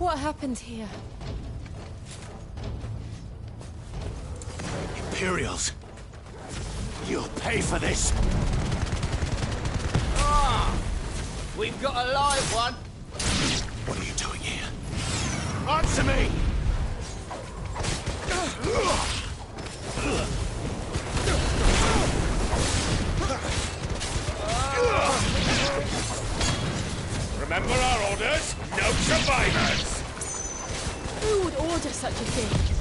What happened here? Imperials! You'll pay for this! Ah! We've got a live one! What are you doing here? Answer me! Remember our orders? No survivors! Who would order such a thing?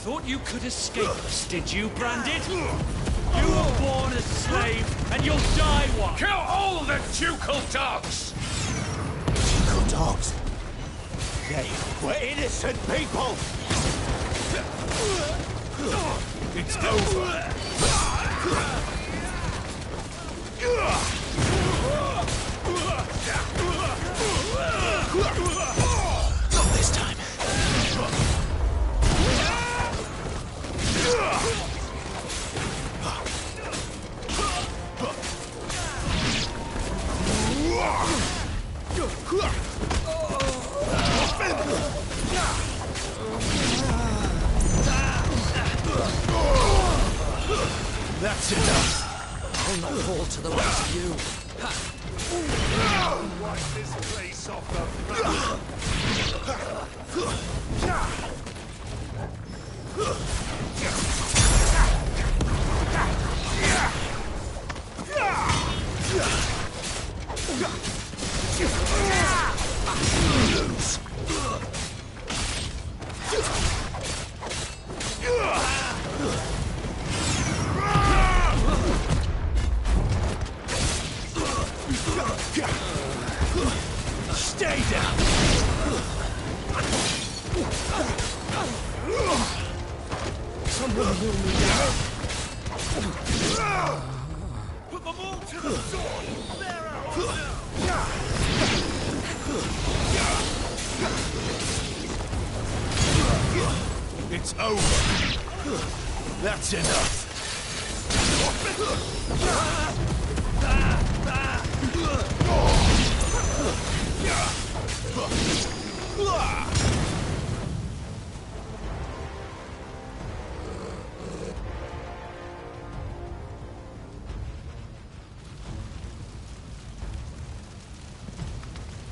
Thought you could escape us, did you, Branded? You were born a slave, and you'll die one! Kill all the ducal dogs! Ducal dogs? They were innocent people! It's over! Not this time. That's enough. I'll not fall to the likes of you. Wipe this place off Stay down! Someone will me down. Put them all to the sword! It's over. That's enough.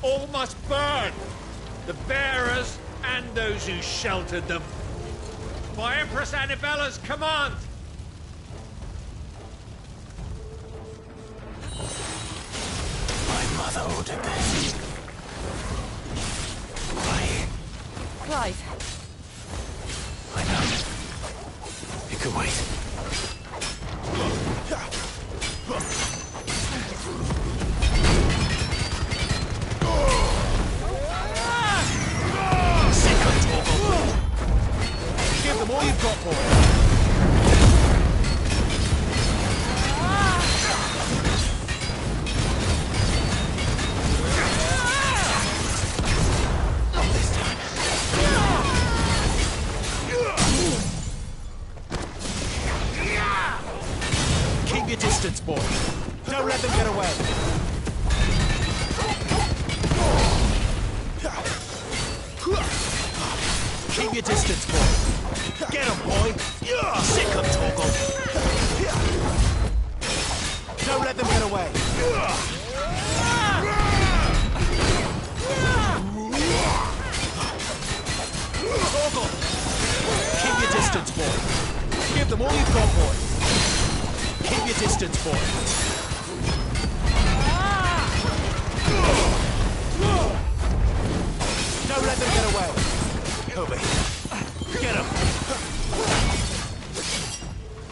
All must burn! The bearers and those who sheltered them. By Empress Annibella's command! My mother ordered this. Why? Clive. I know. It could wait. Give them all you've got, boy. distance, boy. Don't let them get away. Keep your distance, boy. Get him, boy. Sick him, Torgal. Don't let them get away. Torgal. Keep your distance, boy. Give them all you've got, boy. Keep your distance, boy. Don't let them get away. Over here. Get him.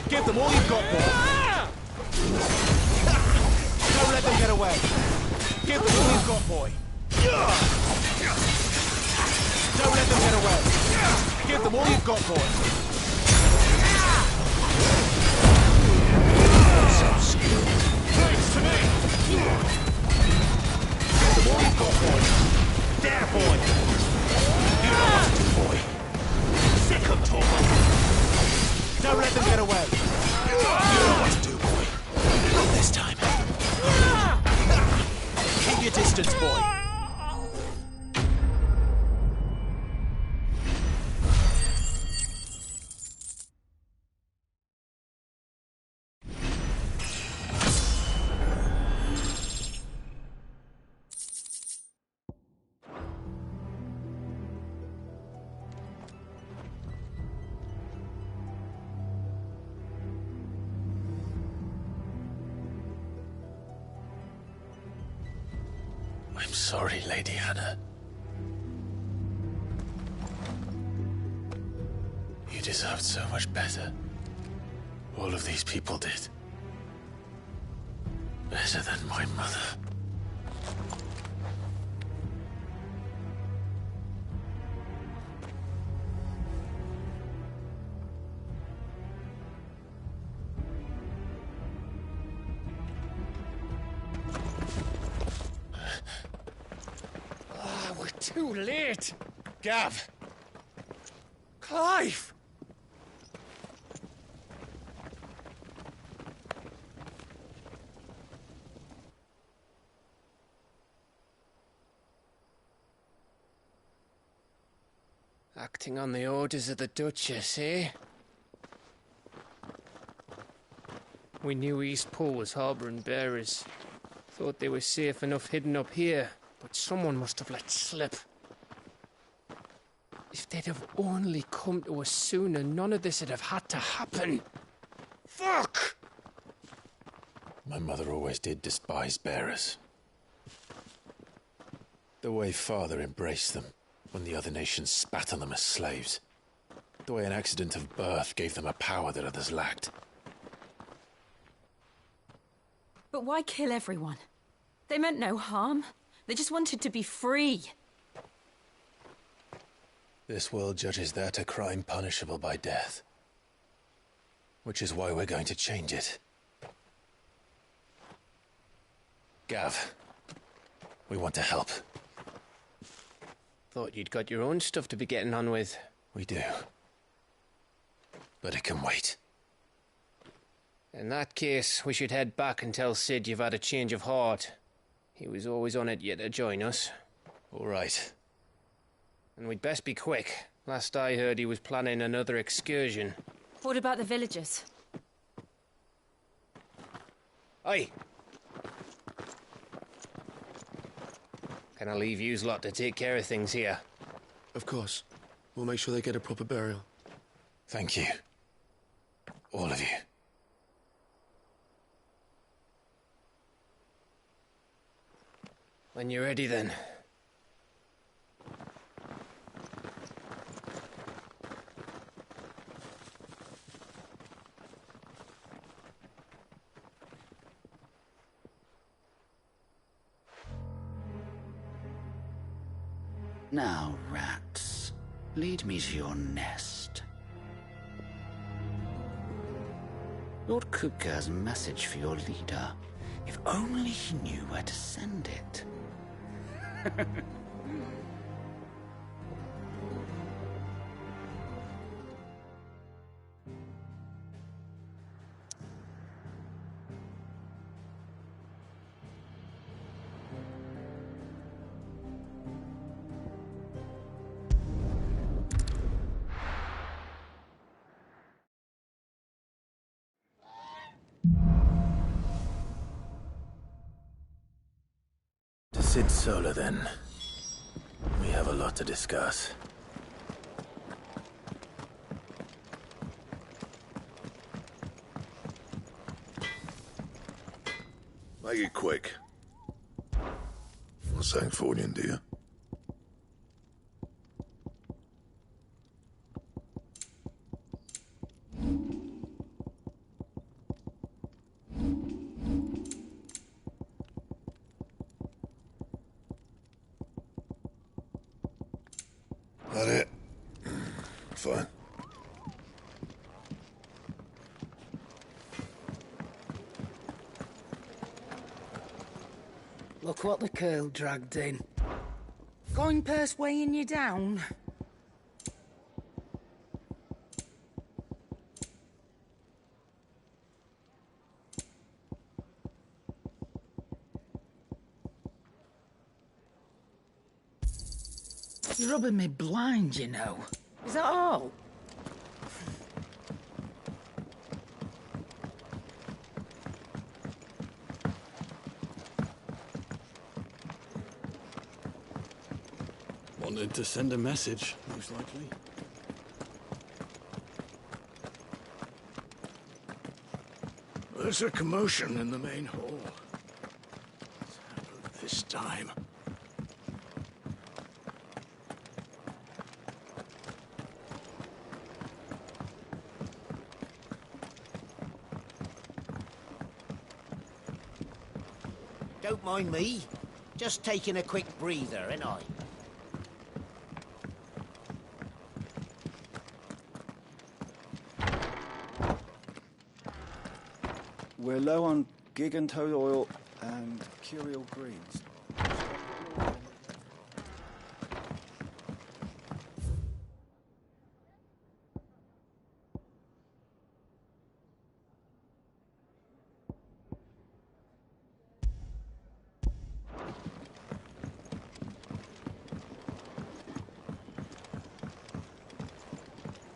Give them all you've got, boy. Don't let them get away. Give them all you've got, boy. Don't let them get away. Give them all you've got, boy. Thanks to me. Give them all you've got, boy. There, boy. You know what to do, boy. Sick of talking. Don't let them get away. You know what to do, boy. Not this time. Keep your distance, boy. I'm sorry, Lady Hannah. You deserved so much better. All of these people did. Better than my mother. Too late! Gav! Clive! Acting on the orders of the Duchess, eh? We knew Eastpool was harbouring bearers. Thought they were safe enough hidden up here. But someone must have let slip. If they'd have only come to us sooner, none of this would have had to happen. Fuck! My mother always did despise bearers. The way Father embraced them when the other nations spat on them as slaves. The way an accident of birth gave them a power that others lacked. But why kill everyone? They meant no harm. They just wanted to be free. This world judges that a crime punishable by death. Which is why we're going to change it. Gav, we want to help. Thought you'd got your own stuff to be getting on with. We do. But it can wait. In that case, we should head back and tell Sid you've had a change of heart. He was always on it yet to join us. All right. And we'd best be quick. Last I heard, he was planning another excursion. What about the villagers? Aye. Can I leave yous lot to take care of things here? Of course. We'll make sure they get a proper burial. Thank you. All of you. When you're ready, then. Now, rats, lead me to your nest. Lord Kupka has a message for your leader. If only he knew where to send it. Cid Sola, then. We have a lot to discuss. Make it quick. Not saying Fordian, do you? That it? Fine. Look what the curl dragged in. Coin purse weighing you down? You're rubbing me blind, you know. Is that all? Wanted to send a message, most likely. There's a commotion in the main hall. What's happened this time? Don't mind me. Just taking a quick breather, ain't I? We're low on gig and toad oil and curial greens.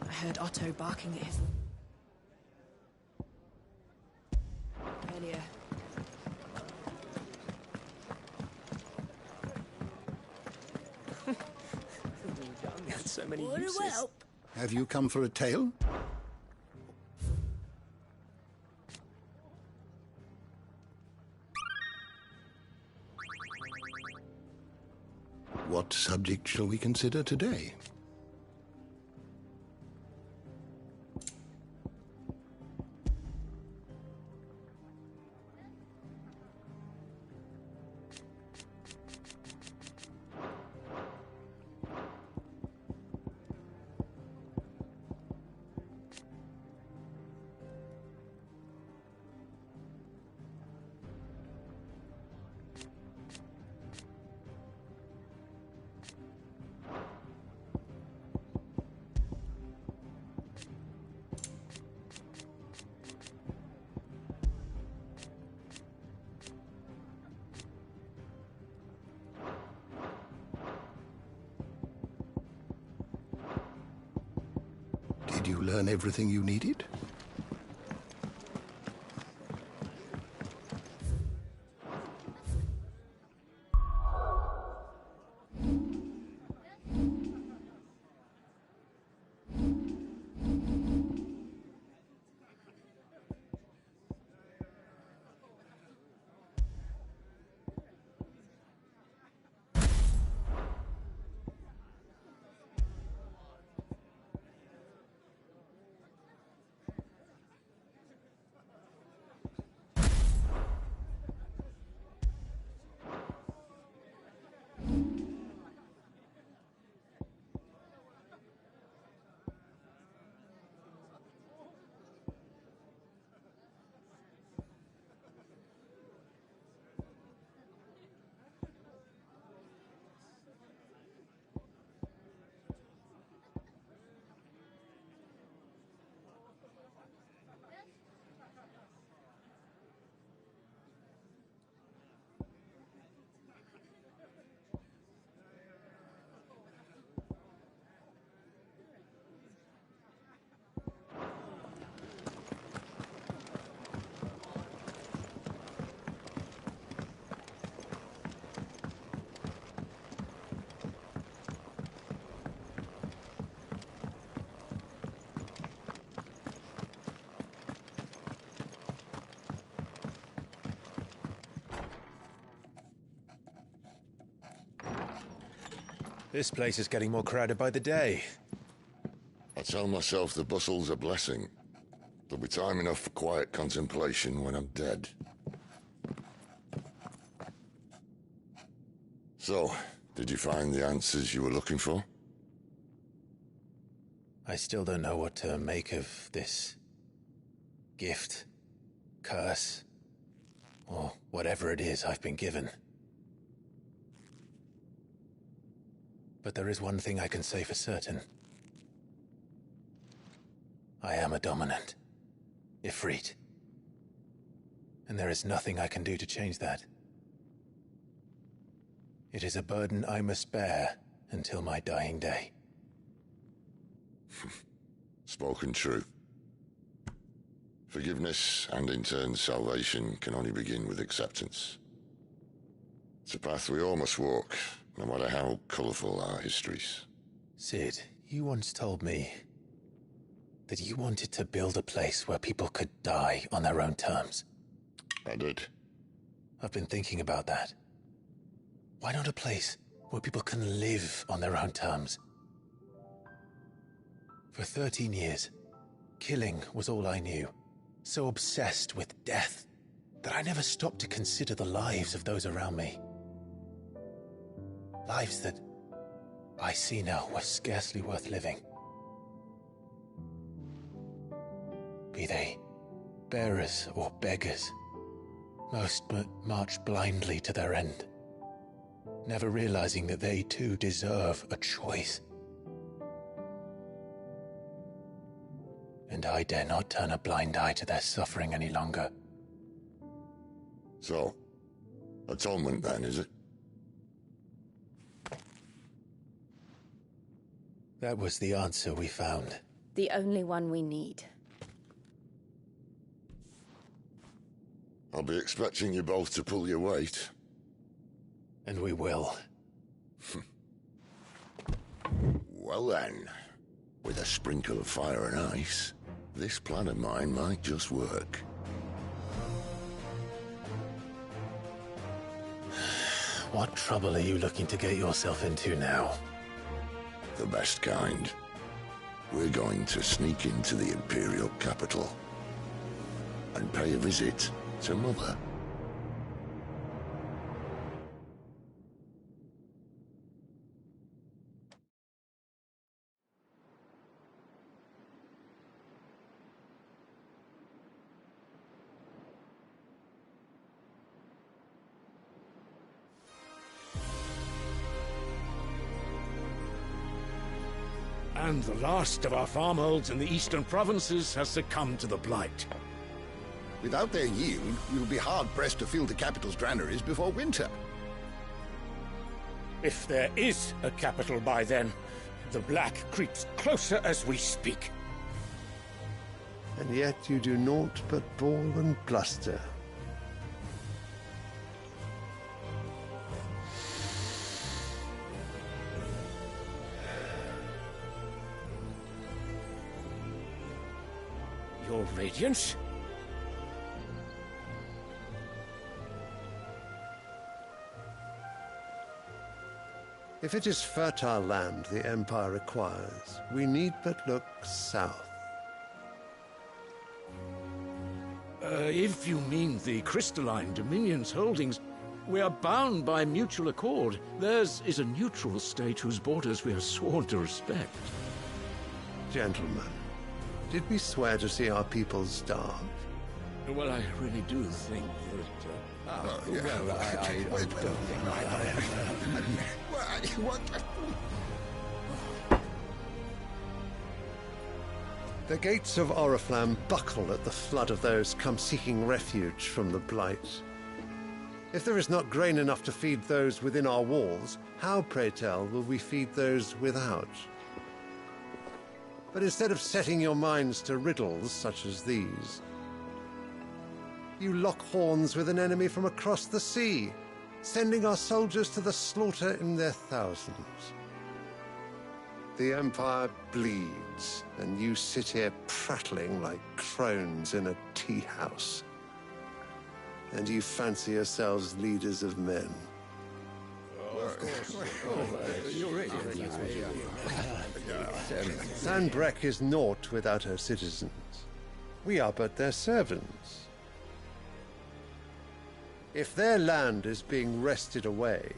I heard Otto barking at his... earlier. So many uses. Have you come for a tale? What subject shall we consider today? Did you learn everything you needed? This place is getting more crowded by the day. I tell myself the bustle's a blessing. There'll be time enough for quiet contemplation when I'm dead. So, did you find the answers you were looking for? I still don't know what to make of this gift, curse, or whatever it is I've been given. But there is one thing I can say for certain. I am a dominant, Ifrit. And there is nothing I can do to change that. It is a burden I must bear until my dying day. Spoken true. Forgiveness, and in turn salvation, can only begin with acceptance. It's a path we all must walk, no matter how colourful our histories. Cid, you once told me that you wanted to build a place where people could die on their own terms. I did. I've been thinking about that. Why not a place where people can live on their own terms? For 13 years, killing was all I knew. So obsessed with death that I never stopped to consider the lives of those around me. Lives that I see now were scarcely worth living. Be they bearers or beggars, most but march blindly to their end, never realizing that they too deserve a choice. And I dare not turn a blind eye to their suffering any longer. So, atonement then, is it? That was the answer we found. The only one we need. I'll be expecting you both to pull your weight. And we will. Well then, with a sprinkle of fire and ice, this plan of mine might just work. What trouble are you looking to get yourself into now? The best kind. We're going to sneak into the Imperial capital and pay a visit to Mother. And the last of our farmholds in the eastern provinces has succumbed to the blight. Without their yield, you'll be hard-pressed to fill the capital's granaries before winter. If there is a capital by then, the black creeps closer as we speak. And yet you do naught but bawl and bluster. Your Radiance? If it is fertile land the Empire requires, we need but look south. If you mean the Crystalline Dominion's holdings, we are bound by mutual accord. Theirs is a neutral state whose borders we are sworn to respect. Gentlemen, did we swear to see our people starve? Well, I really do think that... Well, I don't think what? The gates of Oriflamme buckle at the flood of those come seeking refuge from the blight. If there is not grain enough to feed those within our walls, how, pray tell, will we feed those without? But instead of setting your minds to riddles such as these, you lock horns with an enemy from across the sea, sending our soldiers to the slaughter in their thousands. The Empire bleeds, and you sit here prattling like crones in a tea house. And you fancy yourselves leaders of men. Sanbreque is naught without her citizens. We are but their servants. If their land is being wrested away,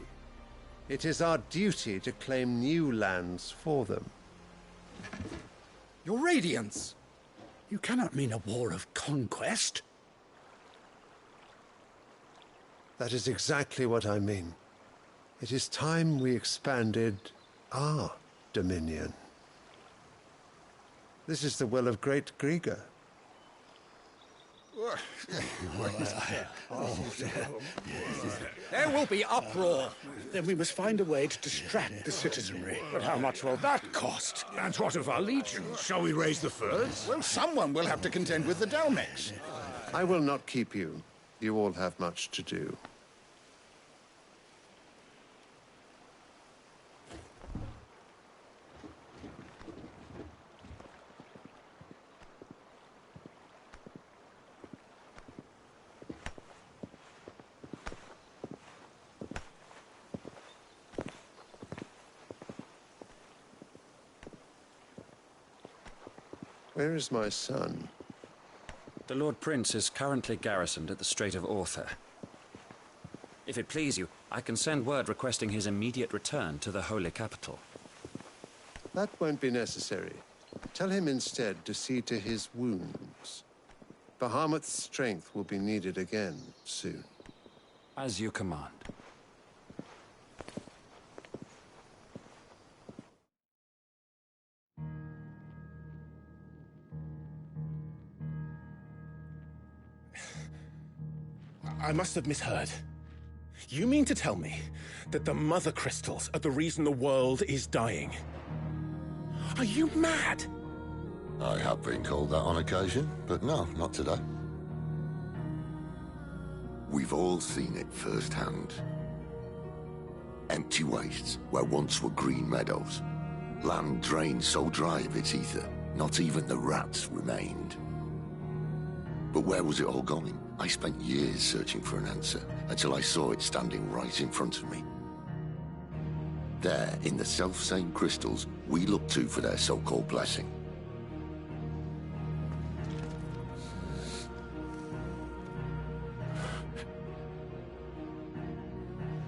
it is our duty to claim new lands for them. Your Radiance! You cannot mean a war of conquest. That is exactly what I mean. It is time we expanded our dominion. This is the will of great Grieger. There will be uproar. Then we must find a way to distract the citizenry. But how much will that cost? And what of our legion? Shall we raise the furs? Well, someone will have to contend with the Dalmex. I will not keep you. You all have much to do. Where is my son? The Lord Prince is currently garrisoned at the Strait of Orther. If it please you, I can send word requesting his immediate return to the Holy Capital. That won't be necessary. Tell him instead to see to his wounds. Bahamut's strength will be needed again soon. As you command. I must have misheard. You mean to tell me that the Mother Crystals are the reason the world is dying? Are you mad? I have been called that on occasion, but no, not today. We've all seen it firsthand. Empty wastes where once were green meadows. Land drained so dry of its ether, not even the rats remained. But where was it all going? I spent years searching for an answer, until I saw it standing right in front of me. There, in the self-same crystals we look to for their so-called blessing.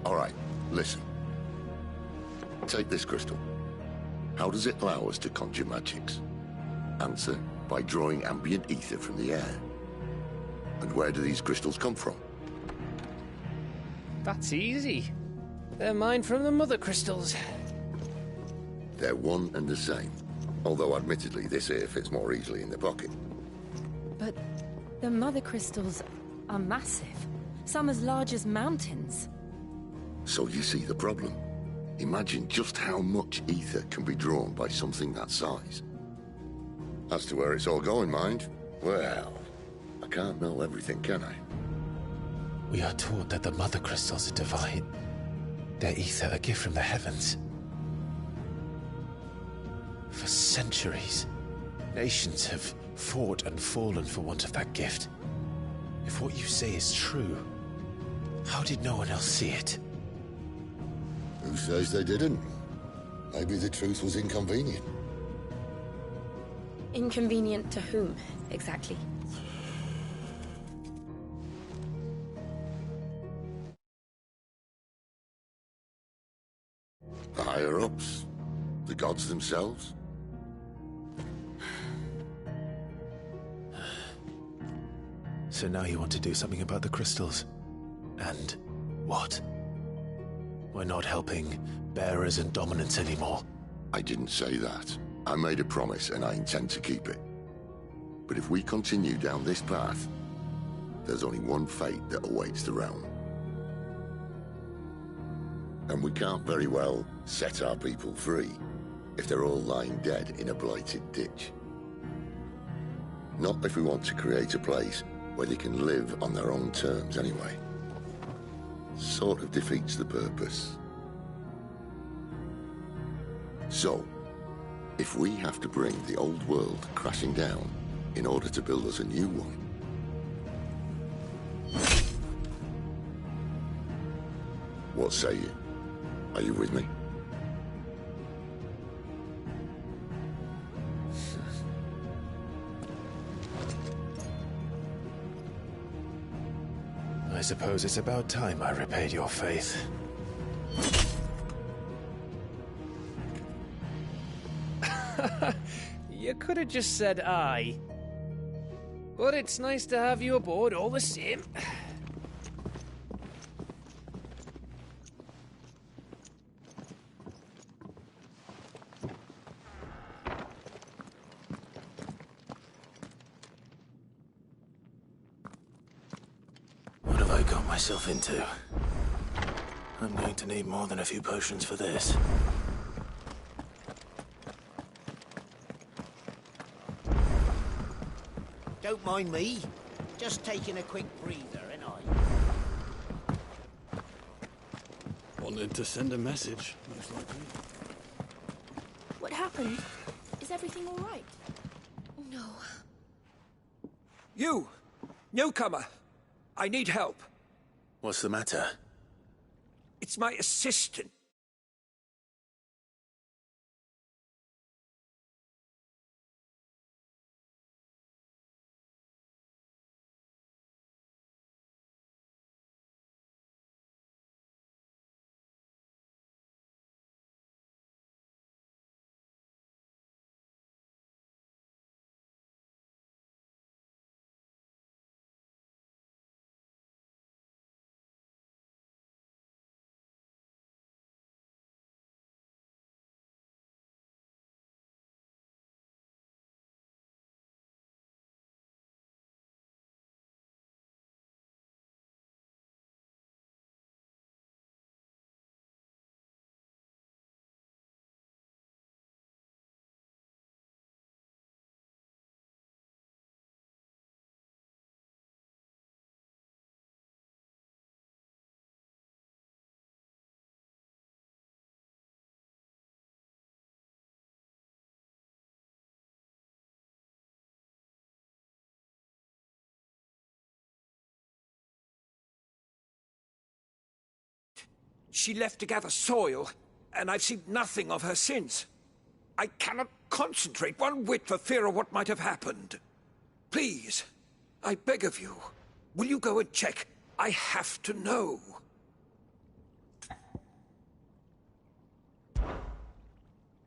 All right, listen. Take this crystal. How does it allow us to conjure magics? Answer, by drawing ambient ether from the air. And where do these crystals come from? That's easy. They're mine from the Mother Crystals. They're one and the same. Although admittedly this here fits more easily in the pocket. But the Mother Crystals are massive. Some as large as mountains. So you see the problem. Imagine just how much ether can be drawn by something that size. As to where it's all going, mind, well, I can't know everything, can I? We are taught that the Mother Crystals are divine. Their ether a gift from the heavens. For centuries, nations have fought and fallen for want of that gift. If what you say is true, how did no one else see it? Who says they didn't? Maybe the truth was inconvenient. Inconvenient to whom, exactly? The higher-ups? The gods themselves? So now you want to do something about the crystals? And what? We're not helping bearers and dominants anymore. I didn't say that. I made a promise and I intend to keep it. But if we continue down this path, there's only one fate that awaits the realm. And we can't very well set our people free if they're all lying dead in a blighted ditch. Not if we want to create a place where they can live on their own terms anyway. Sort of defeats the purpose. So, if we have to bring the old world crashing down in order to build us a new one, what say you? Are you with me? I suppose it's about time I repaid your faith. You could have just said aye. But it's nice to have you aboard all the same. What have I got myself into? I'm going to need more than a few potions for this. Don't mind me. Just taking a quick breather, ain't I? Wanted to send a message, most likely. What happened? Is everything all right? No. You! Newcomer! I need help. What's the matter? It's my assistant. She left to gather soil, and I've seen nothing of her since. I cannot concentrate one whit for fear of what might have happened. Please, I beg of you, will you go and check? I have to know.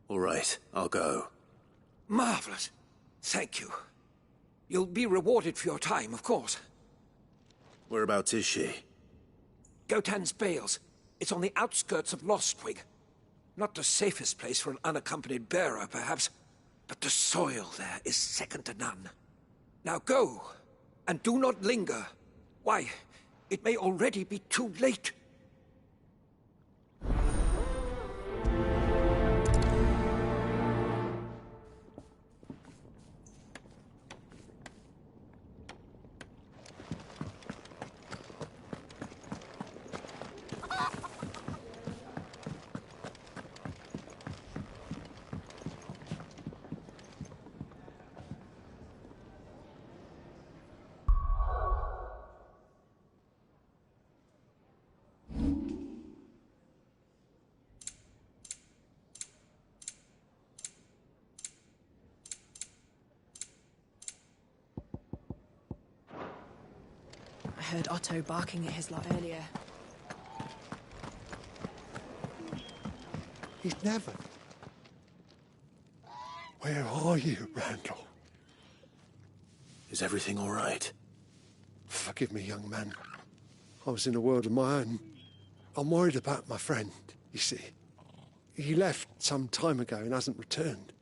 All right, I'll go. Marvelous. Thank you. You'll be rewarded for your time, of course. Whereabouts is she? Gotan's Bales. It's on the outskirts of Lostwig. Not the safest place for an unaccompanied bearer, perhaps, but the soil there is second to none. Now go, and do not linger. Why, it may already be too late. I heard Otto barking at his lot earlier. He's never. Where are you, Randall? Is everything all right? Forgive me, young man. I was in a world of my own. I'm worried about my friend, you see. He left some time ago and hasn't returned.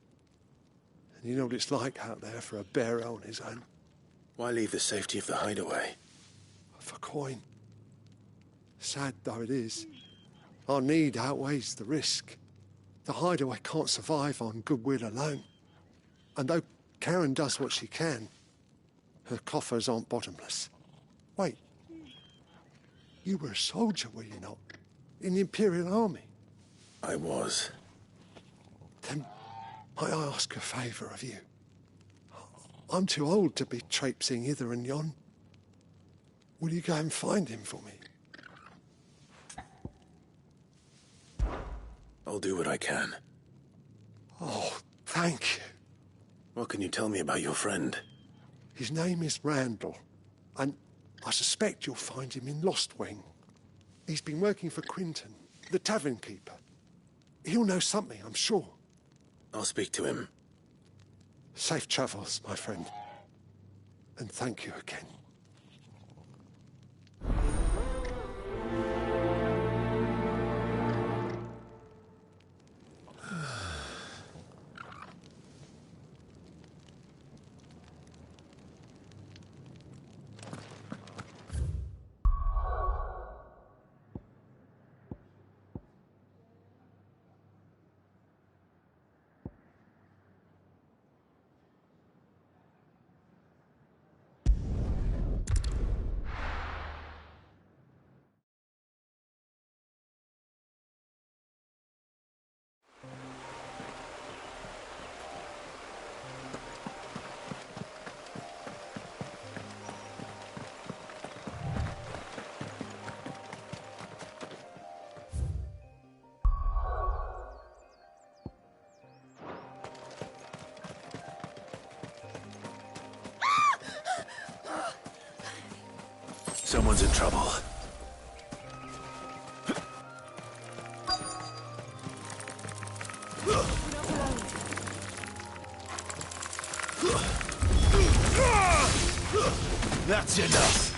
And you know what it's like out there for a bearer on his own. Why leave the safety of the hideaway? For coin. Sad though it is, our need outweighs the risk. The hideaway can't survive on goodwill alone. And though Karen does what she can, her coffers aren't bottomless. Wait. You were a soldier, were you not? In the Imperial Army? I was. Then might I ask a favour of you? I'm too old to be traipsing hither and yon. Will you go and find him for me? I'll do what I can. Oh, thank you. What can you tell me about your friend? His name is Randall, and I suspect you'll find him in Lostwing. He's been working for Quinton, the tavern keeper. He'll know something, I'm sure. I'll speak to him. Safe travels, my friend. And thank you again. Someone's in trouble. That's enough.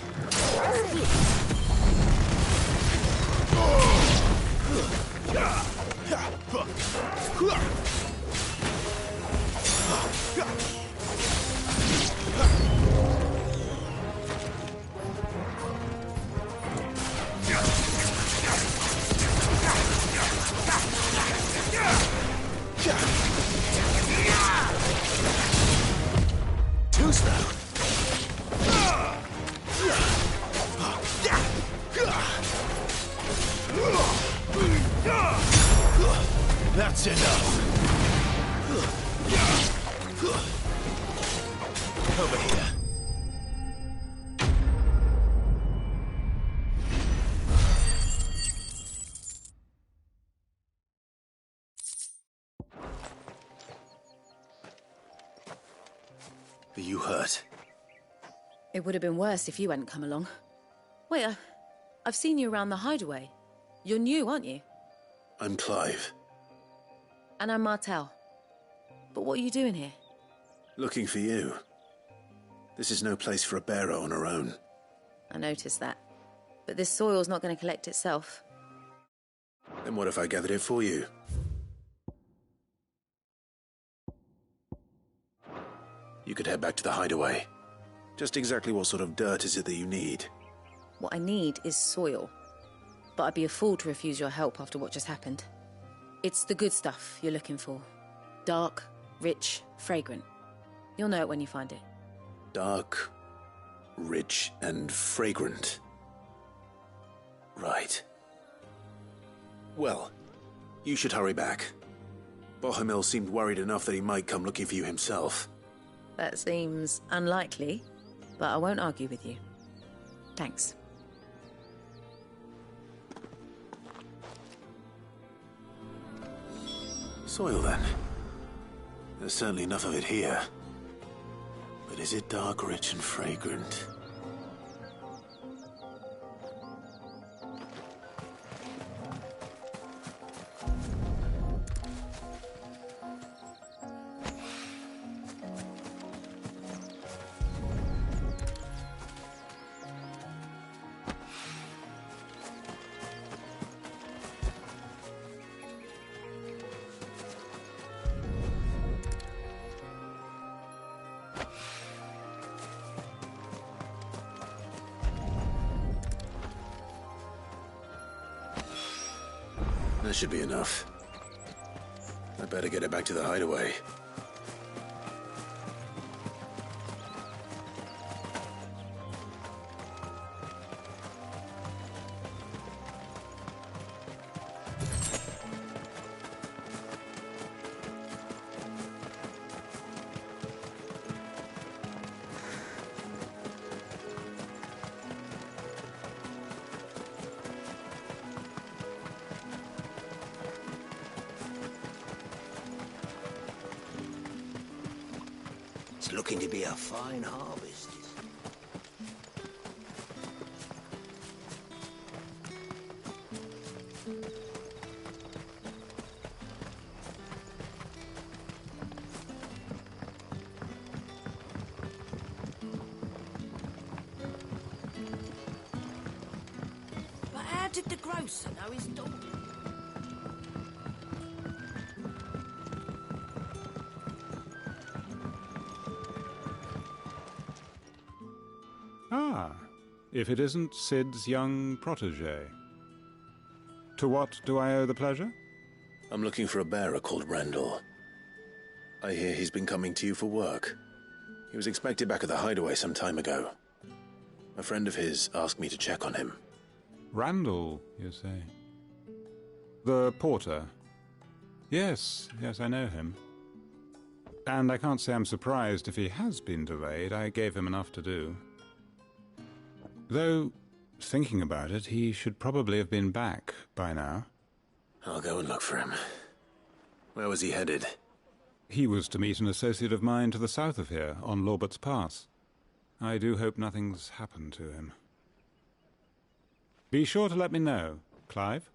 Too slow. That's enough. Over here. Are you hurt? It would have been worse if you hadn't come along. Wait, I've seen you around the hideaway. You're new, aren't you? I'm Clive. And I'm Martel. But what are you doing here? Looking for you. This is no place for a bearer on her own. I noticed that. But this soil's not going to collect itself. Then what if I gathered it for you? You could head back to the hideaway. Just exactly what sort of dirt is it that you need? What I need is soil. But I'd be a fool to refuse your help after what just happened. It's the good stuff you're looking for. Dark, rich, fragrant. You'll know it when you find it. Dark, rich, and fragrant. Right. Well, you should hurry back. Bohemil seemed worried enough that he might come looking for you himself. That seems unlikely, but I won't argue with you. Thanks. Soil, then. There's certainly enough of it here. But is it dark, rich, and fragrant? That should be enough. I better get it back to the hideaway. It's looking to be a fine harvest. But how did the grocer know his daughter? Ah, if it isn't Sid's young protege. To what do I owe the pleasure? I'm looking for a bearer called Randall. I hear he's been coming to you for work. He was expected back at the hideaway some time ago. A friend of his asked me to check on him. Randall, you say? The porter? Yes, I know him. And I can't say I'm surprised if he has been delayed. I gave him enough to do. Though, thinking about it, he should probably have been back by now. I'll go and look for him. Where was he headed? He was to meet an associate of mine to the south of here, on Lorbert's Pass. I do hope nothing's happened to him. Be sure to let me know, Clive.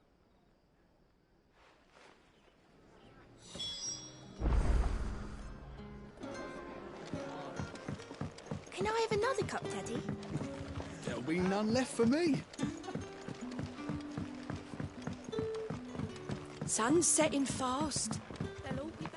Can I have another cup, Teddy? There'll be none left for me. Sun's setting fast. They'll all be back.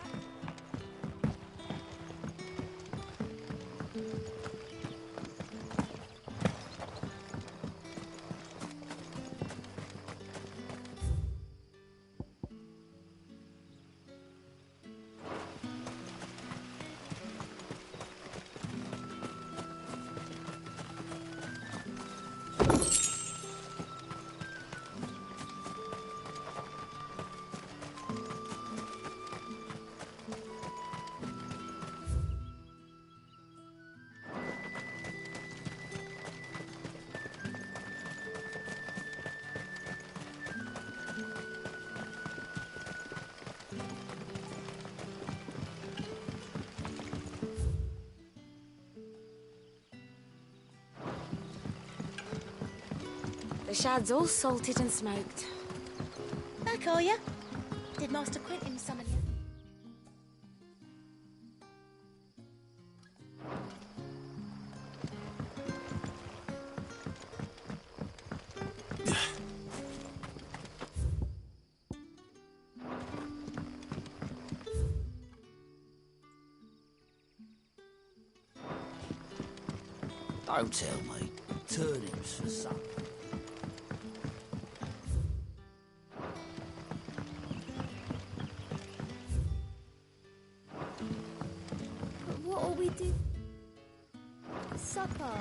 The shad's all salted and smoked. Back, are you? Did Master Quentin summon you? Don't tell me. Turnips for supper. But what'll we do? Supper.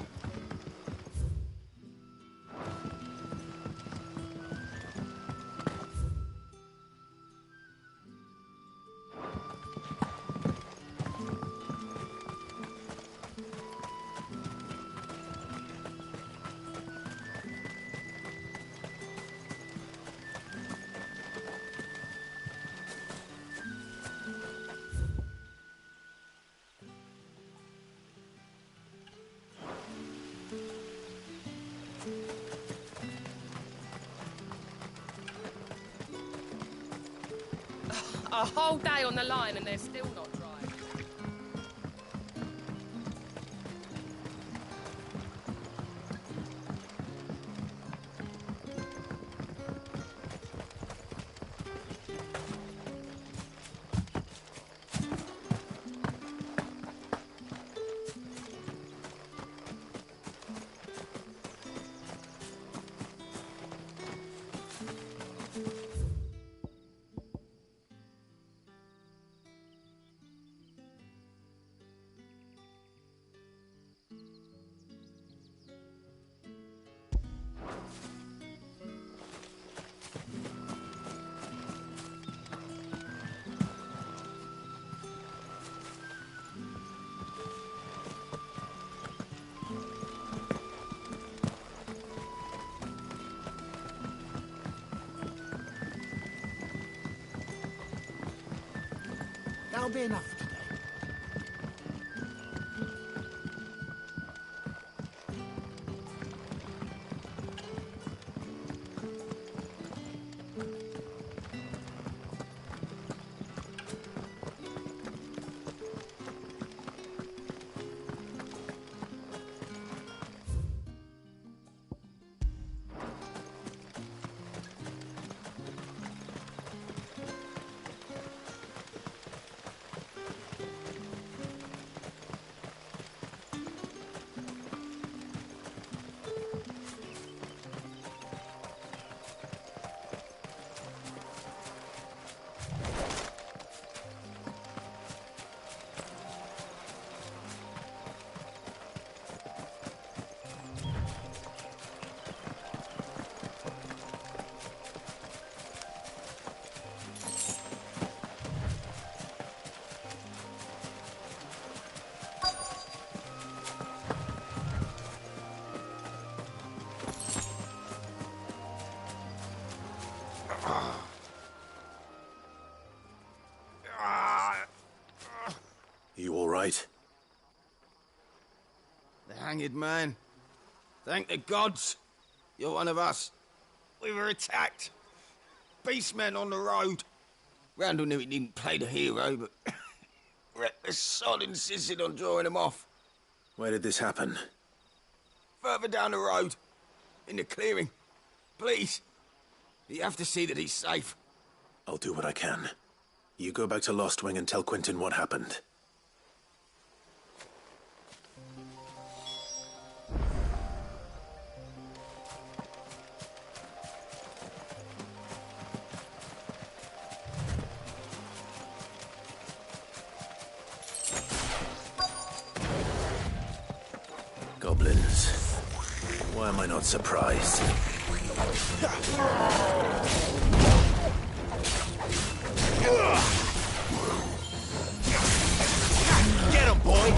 A whole day on the line and they're still not dry. That'll be enough today. Hanged man. Thank the gods. You're one of us. We were attacked. Beastmen on the road. Randall knew he didn't play the hero, but reckless sod insisted on drawing him off. Where did this happen? Further down the road. In the clearing. Please. You have to see that he's safe. I'll do what I can. You go back to Lost Wing and tell Quentin what happened. Goblins. Why am I not surprised? Get him, boy!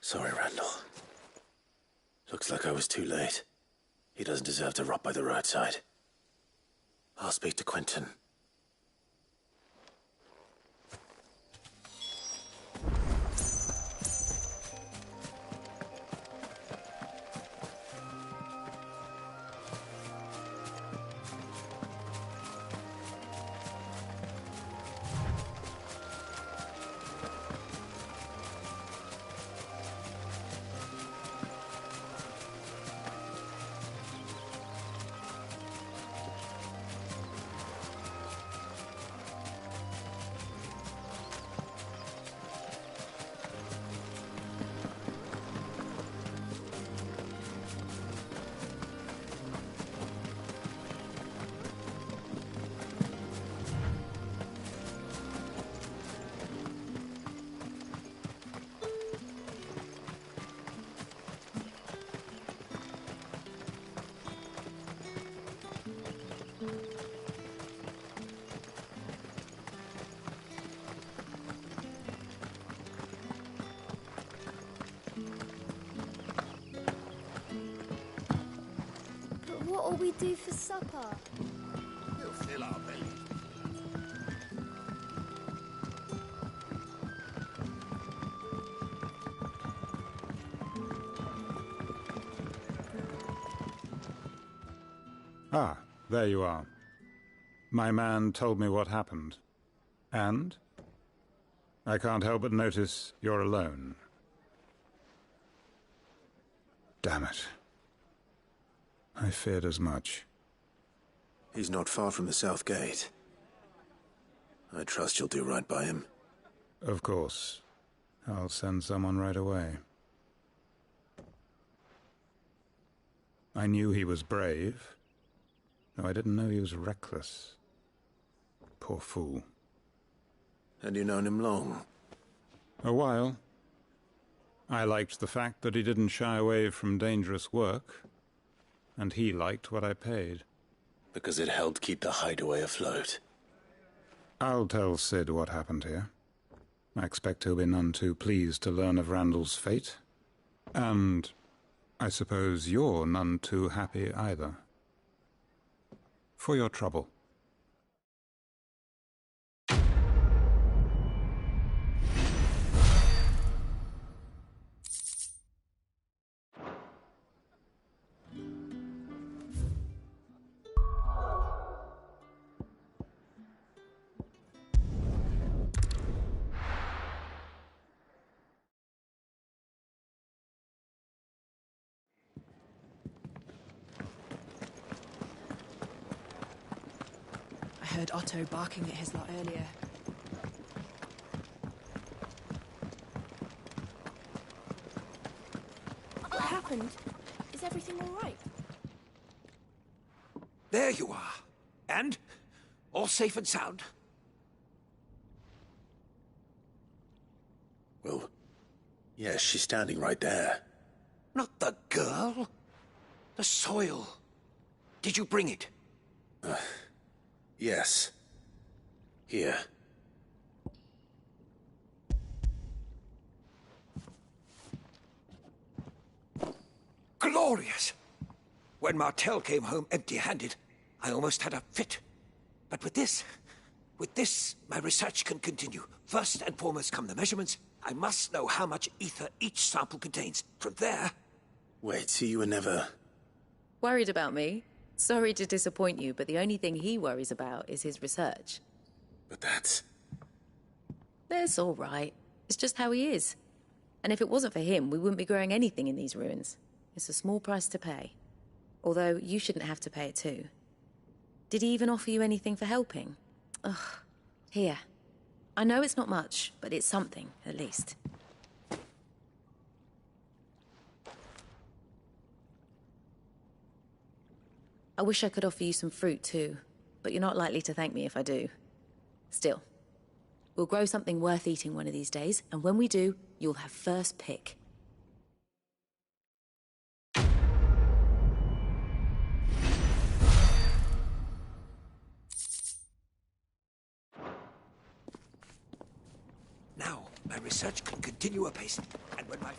Sorry, Randall. Looks like I was too late. He doesn't deserve to rot by the roadside. I'll speak to Quentin. What'll we do for supper? We'll fill our bellies. Ah, there you are. My man told me what happened. And? I can't help but notice you're alone. Damn it. I feared as much. He's not far from the South Gate. I trust you'll do right by him. Of course. I'll send someone right away. I knew he was brave, though I didn't know he was reckless. Poor fool. And you known him long? A while. I liked the fact that he didn't shy away from dangerous work, and he liked what I paid. Because it helped keep the hideaway afloat. I'll tell Sid what happened here. I expect he'll be none too pleased to learn of Randall's fate. And I suppose you're none too happy either. For your trouble. I heard Otto barking at his lot earlier. What happened? Is everything all right? There you are. And? All safe and sound? Well, yes, she's standing right there. Not the girl. The soil. Did you bring it? Yes. Here. Glorious! When Martel came home empty-handed, I almost had a fit. But with this, my research can continue. First and foremost come the measurements. I must know how much ether each sample contains. From there... Wait, so you were never... Worried about me? Sorry to disappoint you, but the only thing he worries about is his research. But that's... That's all right. It's just how he is. And if it wasn't for him, we wouldn't be growing anything in these ruins. It's a small price to pay. Although, you shouldn't have to pay it too. Did he even offer you anything for helping? Ugh. Here. I know it's not much, but it's something, at least. I wish I could offer you some fruit too, but you're not likely to thank me if I do. Still, we'll grow something worth eating one of these days, and when we do, you'll have first pick. Now, my research can continue apace, and when my...